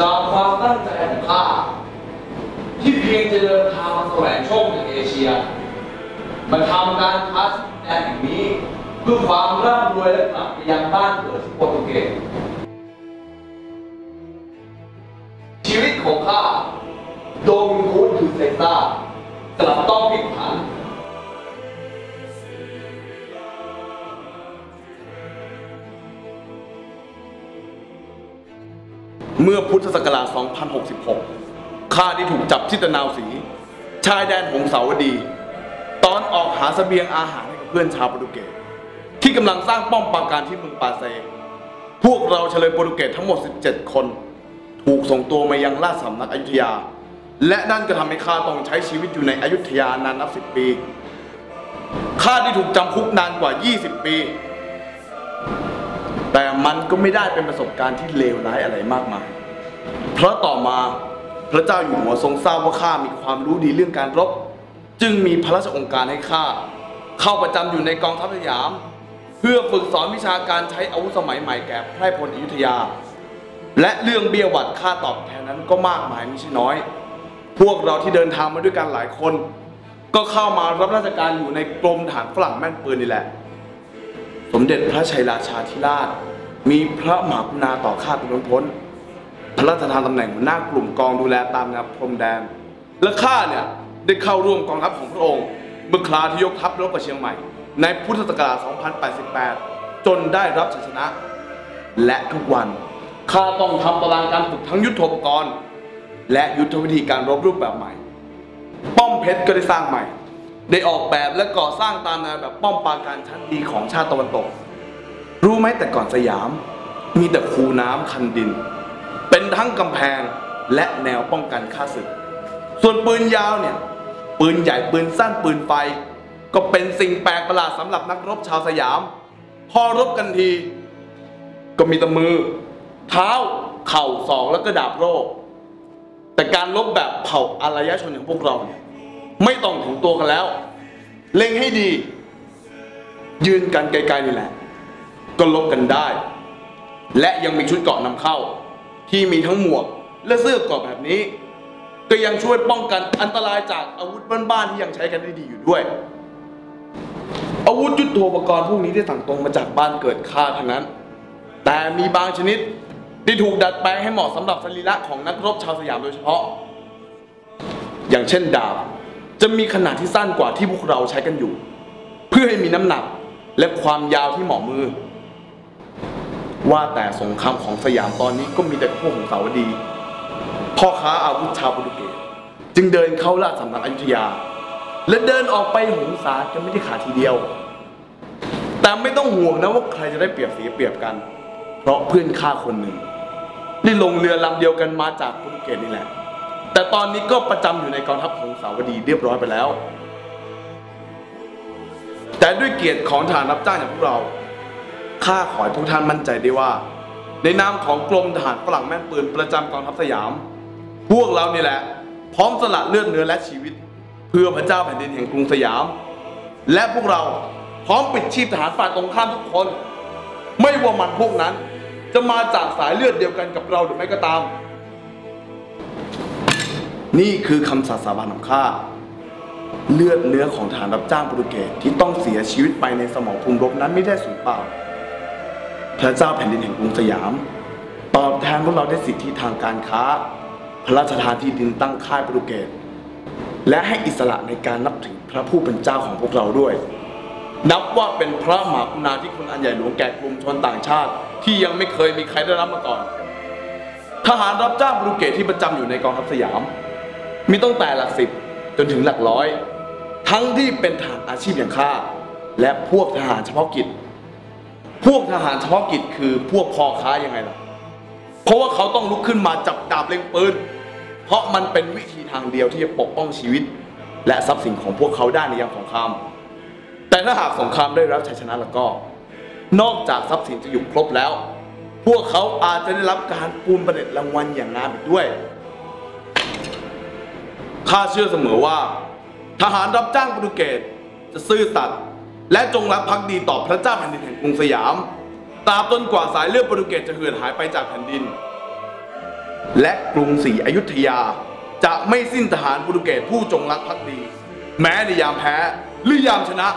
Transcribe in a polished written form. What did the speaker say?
จากความตั้งใจของข้าที่เพียงจะเดินทางมาแสวงโชคในเอเชียมาทำการค้าที่แดนแห่งนี้เพื่อความร่ำรวยและกลับไปยังบ้านเกิดที่โปรตุเกสชีวิตของข้าโดมิงกูสคือเซซ่ากลับต้องพลิกผันเมื่อพุทธศักราช 2066 ข้าได้ถูกจับที่ตะนาวศรีชายแดนหงสาวดีตอนออกหาเสบียงอาหารให้กับเพื่อนชาวโปรตุเกสที่กำลังสร้างป้อมปราการที่เมืองปาเซพวกเราเฉลยโปรตุเกสทั้งหมด 17 คนถูกส่งตัวมายังราชสำนักอยุธยาและนั่นก็ทำให้ข้าต้องใช้ชีวิตอยู่ในอยุธยานานนับ10 ปีข้าได้ถูกจำคุกนานกว่า 20 ปีแต่มันก็ไม่ได้เป็นประสบการณ์ที่เลวร้ายอะไรมากมายเพราะต่อมาพระเจ้าอยู่หัวทรงทราบว่าข้ามีความรู้ดีเรื่องการรบจึงมีพระราชองค์การให้ข้าเข้าประจำอยู่ในกองทัพสยามเพื่อฝึกสอนวิชาการใช้อาวุธสมัยใหม่แก่ไพร่พลอยุธยาและเรื่องเบี้ยหวัดค่าตอบแทนนั้นก็มากมายไม่ใช่น้อยพวกเราที่เดินทางมาด้วยกันหลายคนก็เข้ามารับราชการอยู่ในกรมทหารฝรั่งแม่นปืนนี่แหละสมเด็จพระชัยราชาธิราชมีพระมหากรุณาต่อข้าเป็นล้นพ้นพระราชทานตำแหน่งหัวหน้ากลุ่มกองดูแลตามแนวพรมแดนและข้าเนี่ยได้เข้าร่วมกองทัพของพระองค์เมื่อคราวที่ยกทัพรบกับเชียงใหม่ในพุทธศักราช 2088 จนได้รับชัยชนะและทุกวันข้าต้องทำตารางการฝึกทั้งยุทโธปกรณ์และยุทธวิธีการรบรูปแบบใหม่ป้อมเพชรก็ได้สร้างใหม่ได้ออกแบบและก่อสร้างตามแนวแบบป้อมปราการชั้นดีของชาติตะวันตกรู้ไหมแต่ก่อนสยามมีแต่คูน้ำคันดินเป็นทั้งกำแพงและแนวป้องกันข้าศึกส่วนปืนยาวเนี่ยปืนใหญ่ปืนสั้นปืนไฟก็เป็นสิ่งแปลกประหลาดสำหรับนักรบชาวสยามพอรบกันทีก็มีแต่มือเท้าเข่าศอกแล้วก็ดาบโล่แต่การรบแบบเผ่าอารยชนอย่างพวกเราเนี่ยไม่ต้องถึงตัวกันแล้วเล็งให้ดียืนกันไกลๆนี่แหละก็ลบกันได้และยังมีชุดเกราะนำเข้าที่มีทั้งหมวกและเสื้อเกราะแบบนี้ก็ยังช่วยป้องกันอันตรายจากอาวุธบ้านๆที่ยังใช้กันได้ดีอยู่ด้วยอาวุธยุทโธปกรณ์พวกนี้ได้สั่งตรงมาจากบ้านเกิดข้าทั้งนั้นแต่มีบางชนิดที่ถูกดัดแปลงให้เหมาะสำหรับสรีระของนักรบชาวสยามโดยเฉพาะอย่างเช่นดาบจะมีขนาดที่สั้นกว่าที่พวกเราใช้กันอยู่เพื่อให้มีน้ำหนักและความยาวที่เหมาะมือว่าแต่สงครามของสยามตอนนี้ก็มีแต่พวกหงสาวดีพ่อค้าอาวุธชาวโปรตุเกสจึงเดินเข้าราชสำนักอยุธยาและเดินออกไปหงสากันไม่ได้ขาดทีเดียวแต่ไม่ต้องห่วงนะว่าใครจะได้เปรียบเสียเปรียบกันเพราะเพื่อนข้าคนหนึ่งได้ลงเรือลำเดียวกันมาจากโปรตุเกสนี่แหละแต่ตอนนี้ก็ประจำอยู่ในกองทัพหงสาวดีเรียบร้อยไปแล้วแต่ด้วยเกียรติของทหารรับจ้างอย่างพวกเราข้าขอให้ทุกท่านมั่นใจได้ว่าในนามของกรมทหารฝรั่งแม่นปืนประจำกองทัพสยามพวกเรานี่แหละพร้อมสละเลือดเนื้อและชีวิตเพื่อพระเจ้าแผ่นดินแห่งกรุงสยามและพวกเราพร้อมปิดชีพทหารฝ่ายตรงข้ามทุกคนไม่ว่ามันพวกนั้นจะมาจากสายเลือดเดียวกันกับเราหรือไม่ก็ตามนี่คือคำสาบานของข้าเลือดเนื้อของทหารรับจ้างโปรตุเกสที่ต้องเสียชีวิตไปในสมรภูมิรบนั้นไม่ได้สูญเปล่าพระเจ้าแผ่นดินแห่งกรุงสยามตอบแทนพวกเราได้สิทธิทางการค้าพระราชทานที่ดินตั้งค่ายโปรตุเกสและให้อิสระในการนับถือพระผู้เป็นเจ้าของพวกเราด้วยนับว่าเป็นพระมหากรุณาธิคุณอันใหญ่หลวงแก่กลุ่มชนต่างชาติที่ยังไม่เคยมีใครได้รับมาก่อนทหารรับจ้างโปรตุเกสที่ประจำอยู่ในกองทัพสยามมีตั้งแต่หลักสิบจนถึงหลักร้อยทั้งที่เป็นทหารอาชีพอย่างข้าและพวกทหารเฉพาะกิจพวกทหารเฉพาะกิจคือพวกพ่อค้ายังไงล่ะเพราะว่าเขาต้องลุกขึ้นมาจับดาบเล็งปืนเพราะมันเป็นวิธีทางเดียวที่จะปกป้องชีวิตและทรัพย์สินของพวกเขาได้ในยามสงครามแต่ถ้าหากสงครามได้รับชัยชนะแล้วก็นอกจากทรัพย์สินจะอยู่ครบแล้วพวกเขาอาจจะได้รับการปูนประเด็จรางวัลอย่างงามอีกด้วยข้าเชื่อเสมอว่าทหารรับจ้างโปรตุเกสจะซื่อสัตย์และจงรักภักดีต่อพระเจ้าแผ่นดินแห่งกรุงสยามตราบจนกว่าสายเลือดโปรตุเกสจะเหือดหายไปจากแผ่นดิน และกรุงศรีอยุธยาจะไม่สิ้นทหารโปรตุเกสผู้จงรักภักดี แม้ในยามแพ้หรือยามชนะ